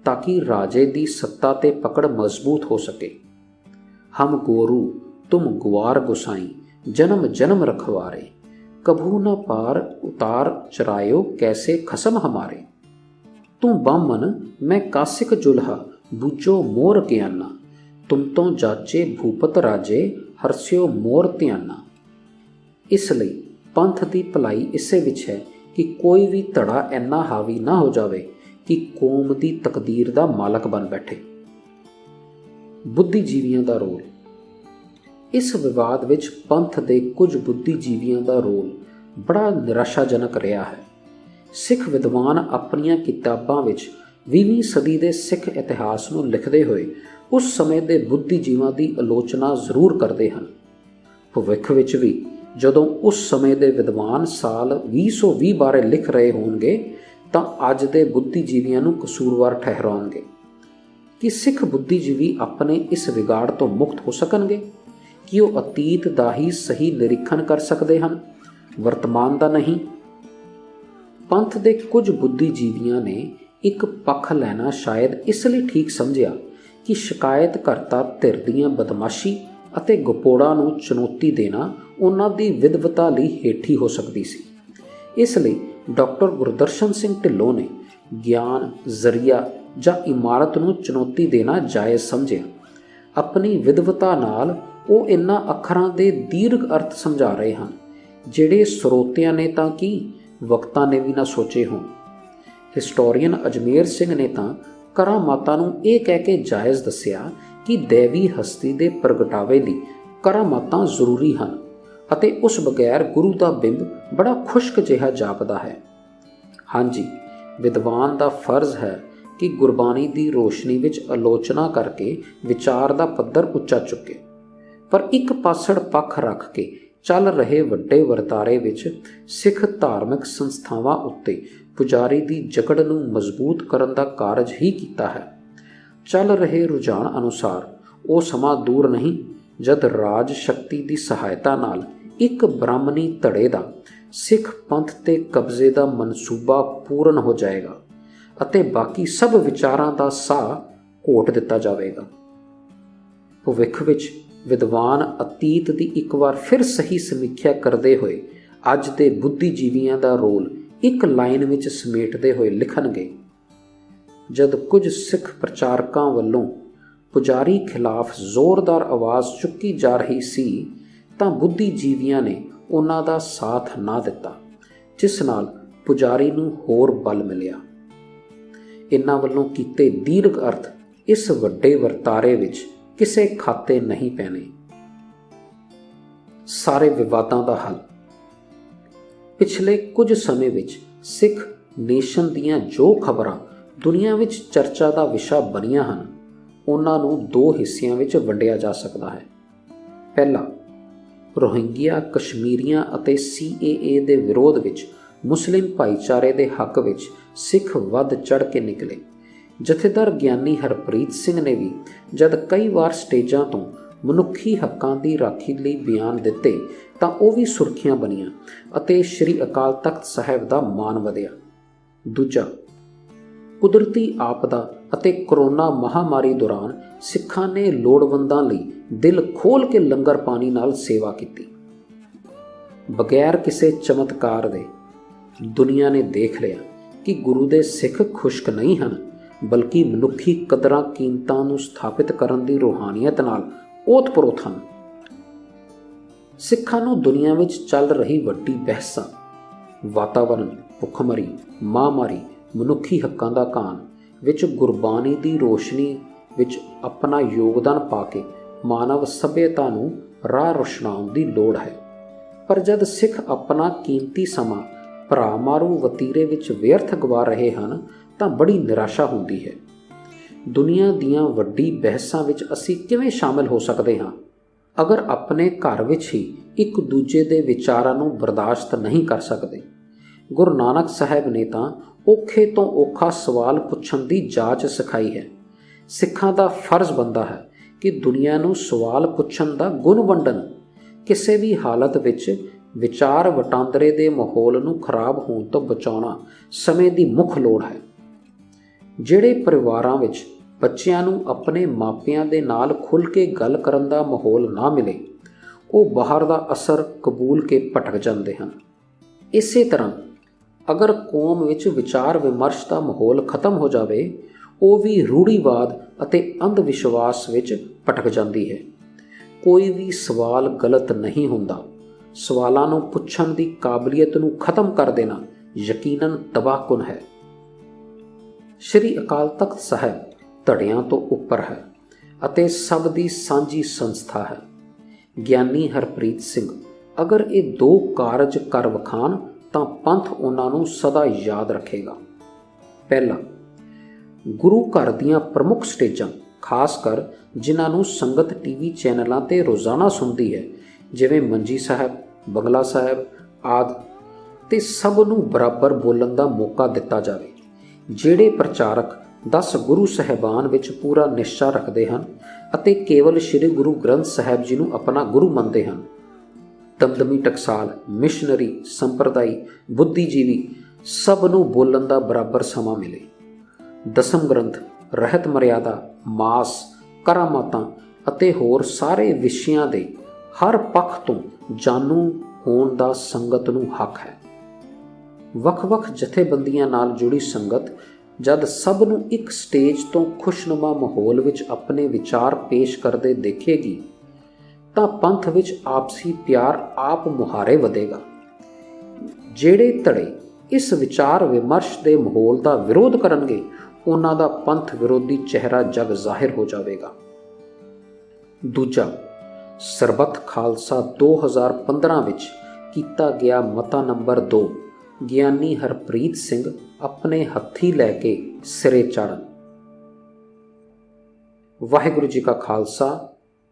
[SPEAKER 1] ਤਾਂ ਕਿ ਰਾਜੇ ਦੀ ਸੱਤਾ ਤੇ ਪਕੜ ਮਜ਼ਬੂਤ ਹੋ ਸਕੇ। ਹਮ ਗੋਰੂ ਤੁਮ ਗੁਆਰ ਗੁਸਾਈ, ਜਨਮ ਜਨਮ ਰਖਵਾਰੇ, ਕਭੂ ਨ ਪਾਰ ਉਤਾਰ ਚਰਾਇਓ, ਕੈਸੇ ਖਸਮ ਹਮਾਰੇ। ਤੂੰ ਬਾਮਨ ਮੈਂ ਕਾਸਿਕ ਜੁਲਹਾ, ਬੂਝੋ ਮੋਰ ਗਿਆਨਾ, ਤੁਮ ਤੋਂ ਜਾਚੇ ਭੂਪਤ ਰਾਜੇ, ਹਰਸਿਓ ਮੋਰ ਧਿਆਨਾ। ਇਸ ਲਈ ਪੰਥ ਦੀ ਭਲਾਈ ਇਸੇ ਵਿੱਚ ਹੈ ਕਿ ਕੋਈ ਵੀ ਧੜਾ ਇੰਨਾ ਹਾਵੀ ਨਾ ਹੋ ਜਾਵੇ ਕਿ ਕੌਮ ਦੀ ਤਕਦੀਰ ਦਾ ਮਾਲਕ ਬਣ ਬੈਠੇ। ਬੁੱਧੀਜੀਵੀਆਂ ਦਾ ਰੋਲ। ਇਸ ਵਿਵਾਦ ਵਿੱਚ ਪੰਥ ਦੇ ਕੁਝ ਬੁੱਧੀਜੀਵੀਆਂ ਦਾ ਰੋਲ ਬੜਾ ਨਿਰਾਸ਼ਾਜਨਕ ਰਿਹਾ ਹੈ। ਸਿੱਖ ਵਿਦਵਾਨ ਆਪਣੀਆਂ ਕਿਤਾਬਾਂ ਵਿੱਚ 20ਵੀਂ ਸਦੀ ਦੇ ਸਿੱਖ ਇਤਿਹਾਸ ਨੂੰ ਲਿਖਦੇ ਹੋਏ ਉਸ ਸਮੇਂ ਦੇ ਬੁੱਧੀਜੀਵਾਂ ਦੀ ਆਲੋਚਨਾ ਜ਼ਰੂਰ ਕਰਦੇ ਹਨ। ਭਵਿੱਖ ਵਿੱਚ ਵੀ ਜਦੋਂ ਉਸ ਸਮੇਂ ਦੇ ਵਿਦਵਾਨ ਸਾਲ 2020 ਬਾਰੇ ਲਿਖ ਰਹੇ ਹੋਣਗੇ ਤਾਂ ਅੱਜ ਦੇ ਬੁੱਧੀਜੀਵੀਆਂ ਨੂੰ ਕਸੂਰਵਾਰ ਠਹਿਰਾਉਣਗੇ। ਕਿ ਸਿੱਖ ਬੁੱਧੀਜੀਵੀ ਆਪਣੇ ਇਸ ਵਿਗਾੜ ਤੋਂ ਮੁਕਤ ਹੋ ਸਕਣਗੇ ਕਿ ਉਹ ਅਤੀਤ ਦਾ ਹੀ ਸਹੀ ਨਿਰੀਖਣ ਕਰ ਸਕਦੇ ਹਨ, ਵਰਤਮਾਨ ਦਾ ਨਹੀਂ। ਪੰਥ ਦੇ ਕੁਝ ਬੁੱਧੀਜੀਵੀਆਂ ਨੇ ਇੱਕ ਪੱਖ ਲੈਣਾ ਸ਼ਾਇਦ ਇਸ ਲਈ ਠੀਕ ਸਮਝਿਆ ਕਿ ਸ਼ਿਕਾਇਤਕਰਤਾ ਧਿਰ ਦੀਆਂ ਬਦਮਾਸ਼ੀ ਅਤੇ ਗਪੋੜਾਂ ਨੂੰ ਚੁਣੌਤੀ ਦੇਣਾ ਉਹਨਾਂ ਦੀ ਵਿਦਵਤਾ ਲਈ ਹੇਠੀ ਹੋ ਸਕਦੀ ਸੀ। ਇਸ ਲਈ ਡਾਕਟਰ ਗੁਰਦਰਸ਼ਨ ਸਿੰਘ ਢਿੱਲੋਂ ਨੇ ਗਿਆਨ, ਜ਼ਰੀਆ ਜਾਂ ਇਮਾਰਤ ਨੂੰ ਚੁਣੌਤੀ ਦੇਣਾ ਜਾਇਜ਼ ਸਮਝਿਆ। ਆਪਣੀ ਵਿਦਵਤਾ ਨਾਲ ਉਹ ਇਨ੍ਹਾਂ ਅੱਖਰਾਂ ਦੇ ਦੀਰਘ ਅਰਥ ਸਮਝਾ ਰਹੇ ਹਨ ਜਿਹੜੇ ਸਰੋਤਿਆਂ ਨੇ ਤਾਂ ਕੀ ਵਕਤਾਂ ਨੇ ਵੀ ਨਾ ਸੋਚੇ ਹੋਣ। ਹਿਸਟੋਰੀਅਨ ਅਜਮੇਰ ਸਿੰਘ ਨੇ ਤਾਂ ਕਰਾਮਾਤਾਂ ਨੂੰ ਇਹ ਕਹਿ ਕੇ ਜਾਇਜ਼ ਦੱਸਿਆ ਕਿ ਦੇਵੀ ਹਸਤੀ ਦੇ ਪ੍ਰਗਟਾਵੇ ਲਈ ਕਰਾਮਾਤਾਂ ਜ਼ਰੂਰੀ ਹਨ ਅਤੇ ਉਸ ਬਗੈਰ ਗੁਰੂ ਦਾ ਬਿੰਬ ਬੜਾ ਖੁਸ਼ਕ ਜਿਹਾ ਜਾਪਦਾ ਹੈ। ਹਾਂਜੀ, ਵਿਦਵਾਨ ਦਾ ਫਰਜ਼ ਹੈ ਕਿ ਗੁਰਬਾਣੀ ਦੀ ਰੋਸ਼ਨੀ ਵਿੱਚ ਆਲੋਚਨਾ ਕਰਕੇ ਵਿਚਾਰ ਦਾ ਪੱਧਰ ਉੱਚਾ ਚੁੱਕੇ, ਪਰ ਇੱਕ ਪਾਸੜ ਪੱਖ ਰੱਖ ਕੇ ਚੱਲ ਰਹੇ ਵੱਡੇ ਵਰਤਾਰੇ ਵਿੱਚ ਸਿੱਖ ਧਾਰਮਿਕ ਸੰਸਥਾਵਾਂ ਉੱਤੇ ਪੁਜਾਰੀ ਦੀ ਜਕੜ ਨੂੰ ਮਜ਼ਬੂਤ ਕਰਨ ਦਾ ਕਾਰਜ ਹੀ ਕੀਤਾ ਹੈ। ਚੱਲ ਰਹੇ ਰੁਝਾਨ ਅਨੁਸਾਰ ਉਹ ਸਮਾਂ ਦੂਰ ਨਹੀਂ ਜਦ ਰਾਜ ਸ਼ਕਤੀ ਦੀ ਸਹਾਇਤਾ ਨਾਲ ਇੱਕ ਬ੍ਰਾਹਮਣੀ ਧੜੇ ਦਾ ਸਿੱਖ ਪੰਥ ਤੇ ਕਬਜ਼ੇ ਦਾ ਮਨਸੂਬਾ ਪੂਰਨ ਹੋ ਜਾਏਗਾ ਅਤੇ ਬਾਕੀ ਸਭ ਵਿਚਾਰਾਂ ਦਾ ਸਾਹ ਘੋਟ ਦਿੱਤਾ ਜਾਵੇਗਾ। ਭਵਿੱਖ ਵਿੱਚ ਵਿਦਵਾਨ ਅਤੀਤ ਦੀ ਇੱਕ ਵਾਰ ਫਿਰ ਸਹੀ ਸਮੀਖਿਆ ਕਰਦੇ ਹੋਏ ਅੱਜ ਦੇ ਬੁੱਧੀਜੀਵੀਆਂ ਦਾ ਰੋਲ ਇੱਕ ਲਾਈਨ ਵਿੱਚ ਸਮੇਟਦੇ ਹੋਏ ਲਿਖਣਗੇ। ਜਦ ਕੁਝ ਸਿੱਖ ਪ੍ਰਚਾਰਕਾਂ ਵੱਲੋਂ ਪੁਜਾਰੀ ਖਿਲਾਫ ਜ਼ੋਰਦਾਰ ਆਵਾਜ਼ ਚੁੱਕੀ ਜਾ ਰਹੀ ਸੀ ਤਾਂ ਬੁੱਧੀਜੀਵੀਆਂ ਨੇ ਉਹਨਾਂ ਦਾ ਸਾਥ ਨਾ ਦਿੱਤਾ, ਜਿਸ ਨਾਲ ਪੁਜਾਰੀ ਨੂੰ ਹੋਰ ਬਲ ਮਿਲਿਆ। ਇਹਨਾਂ ਵੱਲੋਂ ਕੀਤੇ ਦੀਰਘ ਅਰਥ ਇਸ ਵੱਡੇ ਵਰਤਾਰੇ ਵਿੱਚ ਕਿਸੇ ਖਾਤੇ ਨਹੀਂ ਪੈਣੇ। ਸਾਰੇ ਵਿਵਾਦਾਂ ਦਾ ਹੱਲ। ਪਿਛਲੇ ਕੁਝ ਸਮੇਂ ਵਿੱਚ ਸਿੱਖ ਨੇਸ਼ਨ ਦੀਆਂ ਜੋ ਖਬਰਾਂ ਦੁਨੀਆ ਵਿੱਚ ਚਰਚਾ ਦਾ ਵਿਸ਼ਾ ਬਣੀਆਂ ਹਨ, ਉਹਨਾਂ ਨੂੰ ਦੋ ਹਿੱਸਿਆਂ ਵਿੱਚ ਵੰਡਿਆ ਜਾ ਸਕਦਾ ਹੈ। ਪਹਿਲਾ, ਰੋਹਿੰਗਿਆ, ਕਸ਼ਮੀਰੀਆਂ ਅਤੇ CAA ਦੇ ਵਿਰੋਧ ਵਿੱਚ ਮੁਸਲਿਮ ਭਾਈਚਾਰੇ ਦੇ ਹੱਕ ਵਿੱਚ ਸਿੱਖ ਵੱਧ ਚੜ੍ਹ ਕੇ ਨਿਕਲੇ। ਜਥੇਦਾਰ ਗਿਆਨੀ ਹਰਪ੍ਰੀਤ ਸਿੰਘ ਨੇ ਵੀ ਜਦ ਕਈ ਵਾਰ ਸਟੇਜਾਂ ਤੋਂ ਮਨੁੱਖੀ ਹੱਕਾਂ ਦੀ ਰਾਖੀ ਲਈ ਬਿਆਨ ਦਿੱਤੇ ਤਾਂ ਉਹ ਵੀ ਸੁਰਖੀਆਂ ਬਣੀਆਂ ਅਤੇ ਸ੍ਰੀ ਅਕਾਲ ਤਖਤ ਸਾਹਿਬ ਦਾ ਮਾਣ ਵਧਿਆ। ਦੂਜਾ, ਕੁਦਰਤੀ ਆਪਦਾ ਅਤੇ ਕਰੋਨਾ ਮਹਾਮਾਰੀ ਦੌਰਾਨ ਸਿੱਖਾਂ ਨੇ ਲੋੜਵੰਦਾਂ ਲਈ ਦਿਲ ਖੋਲ੍ਹ ਕੇ ਲੰਗਰ ਪਾਣੀ ਨਾਲ ਸੇਵਾ ਕੀਤੀ। ਬਗੈਰ ਕਿਸੇ ਚਮਤਕਾਰ ਦੇ ਦੁਨੀਆ ਨੇ ਦੇਖ ਲਿਆ ਕਿ ਗੁਰੂ ਦੇ ਸਿੱਖ ਖੁਸ਼ਕ ਨਹੀਂ ਹਨ, ਬਲਕਿ ਮਨੁੱਖੀ ਕਦਰਾਂ ਕੀਮਤਾਂ ਨੂੰ ਸਥਾਪਿਤ ਕਰਨ ਦੀ ਰੂਹਾਨੀਅਤ ਨਾਲ ਓਤ-ਪ੍ਰੋਤ ਹਨ। ਸਿੱਖਾਂ ਨੂੰ ਦੁਨੀਆ ਵਿੱਚ ਚੱਲ ਰਹੀ ਵੱਡੀ ਬਹਿਸਾਂ, ਵਾਤਾਵਰਣ, ਭੁੱਖਮਰੀ, ਮਹਾਂਮਾਰੀ, ਮਨੁੱਖੀ ਹੱਕਾਂ ਦਾ ਘਾਣ ਵਿੱਚ ਗੁਰਬਾਣੀ ਦੀ ਰੋਸ਼ਨੀ ਵਿੱਚ ਆਪਣਾ ਯੋਗਦਾਨ ਪਾ ਕੇ ਮਾਨਵ ਸੱਭਿਅਤਾ ਨੂੰ ਰਾਹ ਰੁਸ਼ਨਾਉਣ ਦੀ ਲੋੜ ਹੈ। ਪਰ ਜਦ ਸਿੱਖ ਆਪਣਾ ਕੀਮਤੀ ਸਮਾਂ ਭਰਾਮਾਰੂ ਵਤੀਰੇ ਵਿੱਚ ਵਿਅਰਥ ਗਵਾ ਰਹੇ ਹਨ ਤਾਂ ਬੜੀ ਨਿਰਾਸ਼ਾ ਹੁੰਦੀ ਹੈ। ਦੁਨੀਆ ਦੀਆਂ ਵੱਡੀ ਬਹਿਸਾਂ ਵਿੱਚ ਅਸੀਂ ਕਿਵੇਂ ਸ਼ਾਮਿਲ ਹੋ ਸਕਦੇ ਹਾਂ ਅਗਰ ਆਪਣੇ ਘਰ ਵਿੱਚ ਹੀ ਇੱਕ ਦੂਜੇ ਦੇ ਵਿਚਾਰਾਂ ਨੂੰ ਬਰਦਾਸ਼ਤ ਨਹੀਂ ਕਰ ਸਕਦੇ। ਗੁਰੂ ਨਾਨਕ ਸਾਹਿਬ ਨੇ ਤਾਂ ਔਖੇ ਤੋਂ ਔਖਾ ਸਵਾਲ ਪੁੱਛਣ ਦੀ ਜਾਚ ਸਿਖਾਈ ਹੈ। ਸਿੱਖਾਂ ਦਾ ਫਰਜ਼ ਬਣਦਾ ਹੈ ਕਿ ਦੁਨੀਆ ਨੂੰ ਸਵਾਲ ਪੁੱਛਣ ਦਾ ਗੁਣ ਵੰਡਣ। ਕਿਸੇ ਵੀ ਹਾਲਤ ਵਿੱਚ ਵਿਚਾਰ ਵਟਾਂਦਰੇ ਦੇ ਮਾਹੌਲ ਨੂੰ ਖਰਾਬ ਹੋਣ ਤੋਂ ਬਚਾਉਣਾ ਸਮੇਂ ਦੀ ਮੁੱਖ ਲੋੜ ਹੈ। ਜਿਹੜੇ ਪਰਿਵਾਰਾਂ ਵਿੱਚ ਬੱਚਿਆਂ ਨੂੰ ਆਪਣੇ ਮਾਪਿਆਂ ਦੇ ਨਾਲ ਖੁੱਲ੍ਹ ਕੇ ਗੱਲ ਕਰਨ ਦਾ ਮਾਹੌਲ ਨਾ ਮਿਲੇ, ਉਹ ਬਾਹਰ ਦਾ ਅਸਰ ਕਬੂਲ ਕੇ ਭਟਕ ਜਾਂਦੇ ਹਨ। ਇਸੇ ਤਰ੍ਹਾਂ ਅਗਰ ਕੌਮ ਵਿੱਚ ਵਿਚਾਰ ਵਿਮਰਸ਼ ਦਾ ਮਾਹੌਲ ਖਤਮ ਹੋ ਜਾਵੇ, ਉਹ ਵੀ ਰੂੜੀਵਾਦ ਅਤੇ ਅੰਧ ਵਿਸ਼ਵਾਸ ਵਿੱਚ ਭਟਕ ਜਾਂਦੀ ਹੈ। ਕੋਈ ਵੀ ਸਵਾਲ ਗਲਤ ਨਹੀਂ ਹੁੰਦਾ। ਸਵਾਲਾਂ ਨੂੰ ਪੁੱਛਣ ਦੀ ਕਾਬਲੀਅਤ ਨੂੰ ਖਤਮ ਕਰ ਦੇਣਾ ਯਕੀਨਨ ਤਬਾਹਕੁਨ ਹੈ। ਸ਼੍ਰੀ ਅਕਾਲ ਤਖਤ ਸਾਹਿਬ ਧੜਿਆਂ ਤੋਂ ਉੱਪਰ ਹੈ ਅਤੇ ਸਭ ਦੀ ਸਾਂਝੀ ਸੰਸਥਾ ਹੈ। ਗਿਆਨੀ ਹਰਪ੍ਰੀਤ ਸਿੰਘ ਅਗਰ ਇਹ 2 ਕਾਰਜ ਕਰ ਵਿਖਾਣ ਤਾਂ ਪੰਥ ਉਹਨਾਂ ਨੂੰ ਸਦਾ ਯਾਦ ਰੱਖੇਗਾ। ਪਹਿਲਾ, ਗੁਰੂ ਘਰ ਦੀਆਂ ਪ੍ਰਮੁੱਖ ਸਟੇਜਾਂ, ਖਾਸ ਕਰ ਜਿਨ੍ਹਾਂ ਨੂੰ ਸੰਗਤ ਟੀਵੀ ਚੈਨਲਾਂ 'ਤੇ ਰੋਜ਼ਾਨਾ ਸੁਣਦੀ ਹੈ, ਜਿਵੇਂ ਮੰਜੀ ਸਾਹਿਬ, ਬੰਗਲਾ ਸਾਹਿਬ ਆਦਿ, ਤੇ ਸਭ ਨੂੰ ਬਰਾਬਰ ਬੋਲਣ ਦਾ ਮੌਕਾ ਦਿੱਤਾ ਜਾਵੇ। ਜਿਹੜੇ ਪ੍ਰਚਾਰਕ 10 ਗੁਰੂ ਸਾਹਿਬਾਨ ਵਿੱਚ ਪੂਰਾ ਨਿਸ਼ਚਾ ਰੱਖਦੇ ਹਨ ਅਤੇ ਕੇਵਲ ਸ੍ਰੀ ਗੁਰੂ ਗ੍ਰੰਥ ਸਾਹਿਬ ਜੀ ਨੂੰ ਆਪਣਾ ਗੁਰੂ ਮੰਨਦੇ ਹਨ, ਦਮਦਮੀ ਟਕਸਾਲ, ਮਿਸ਼ਨਰੀ, ਸੰਪਰਦਾਈ, ਬੁੱਧੀਜੀਵੀ, ਸਭ ਨੂੰ ਬੋਲਣ ਦਾ ਬਰਾਬਰ ਸਮਾਂ ਮਿਲੇ। ਦਸਮ ਗ੍ਰੰਥ, ਰਹਿਤ ਮਰਿਆਦਾ, ਮਾਸ, ਕਰਾਮਾਤਾਂ ਅਤੇ ਹੋਰ ਸਾਰੇ ਵਿਸ਼ਿਆਂ ਦੇ ਹਰ ਪੱਖ ਤੋਂ ਜਾਣੂ ਹੋਣ ਦਾ ਸੰਗਤ ਨੂੰ ਹੱਕ ਹੈ। ਵੱਖ-ਵੱਖ ਜਥੇਬੰਦੀਆਂ ਨਾਲ ਜੁੜੀ ਸੰਗਤ ਜਦ ਸਭ ਨੂੰ ਇੱਕ ਸਟੇਜ ਤੋਂ ਖੁਸ਼ਨੁਮਾ ਮਾਹੌਲ ਵਿੱਚ ਆਪਣੇ ਵਿਚਾਰ ਪੇਸ਼ ਕਰਦੇ ਦੇਖੇਗੀ ਤਾਂ ਪੰਥ ਵਿੱਚ ਆਪਸੀ ਪਿਆਰ ਆਪ ਮੁਹਾਰੇ ਵਧੇਗਾ। ਜਿਹੜੇ ਧੜੇ ਇਸ ਵਿਚਾਰ ਵਿਮਰਸ਼ ਦੇ ਮਾਹੌਲ ਦਾ ਵਿਰੋਧ ਕਰਨਗੇ, ਉਹਨਾਂ ਦਾ ਪੰਥ ਵਿਰੋਧੀ ਚਿਹਰਾ ਜਗ ਜ਼ਾਹਿਰ ਹੋ ਜਾਵੇਗਾ। ਦੂਜਾ, ਸਰਬੱਤ ਖਾਲਸਾ 2015 ਵਿੱਚ ਕੀਤਾ ਗਿਆ ਮਤਾ ਨੰਬਰ 2 ਗਿਆਨੀ ਹਰਪ੍ਰੀਤ ਸਿੰਘ ਆਪਣੇ ਹੱਥੀਂ ਲੈ ਕੇ ਸਿਰੇ ਚੜ੍ਹਨ। ਵਾਹਿਗੁਰੂ ਜੀ ਕਾ ਖਾਲਸਾ,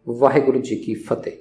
[SPEAKER 1] ਵਾਹਿਗੁਰੂ ਜੀ ਕੀ ਫਤਿਹ।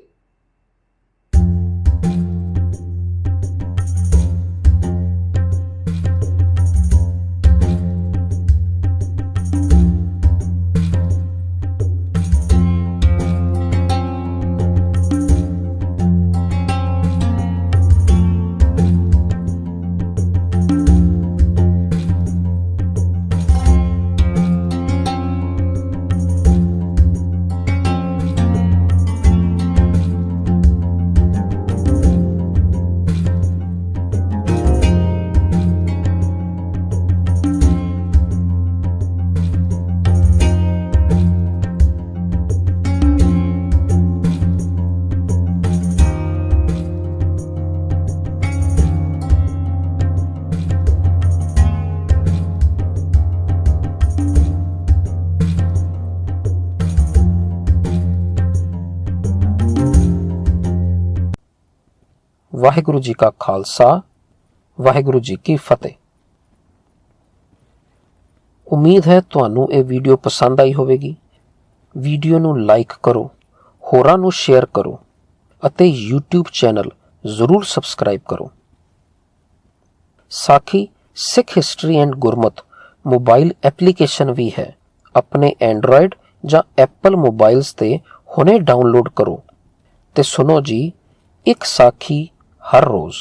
[SPEAKER 1] ਵਾਹਿਗੁਰੂ ਜੀ ਕਾ ਖਾਲਸਾ, ਵਾਹਿਗੁਰੂ ਜੀ ਕੀ ਫਤਿਹ। ਉਮੀਦ ਹੈ ਤੁਹਾਨੂੰ ਇਹ ਵੀਡੀਓ ਪਸੰਦ ਆਈ ਹੋਵੇਗੀ। ਵੀਡੀਓ ਨੂੰ ਲਾਈਕ ਕਰੋ, ਹੋਰਾਂ ਨੂੰ ਸ਼ੇਅਰ ਕਰੋ ਅਤੇ YouTube ਚੈਨਲ ਜ਼ਰੂਰ ਸਬਸਕ੍ਰਾਈਬ ਕਰੋ। Sakhi Sikh history and Gurmat mobile application ਵੀ ਹੈ। ਆਪਣੇ ਐਂਡਰਾਇਡ ਜਾਂ ਐਪਲ ਮੋਬਾਈਲਸ ਤੇ ਹੁਣੇ ਡਾਊਨਲੋਡ ਕਰੋ ਤੇ ਸੁਣੋ ਜੀ ਇੱਕ ਸਾਖੀ ਹਰ ਰੋਜ਼।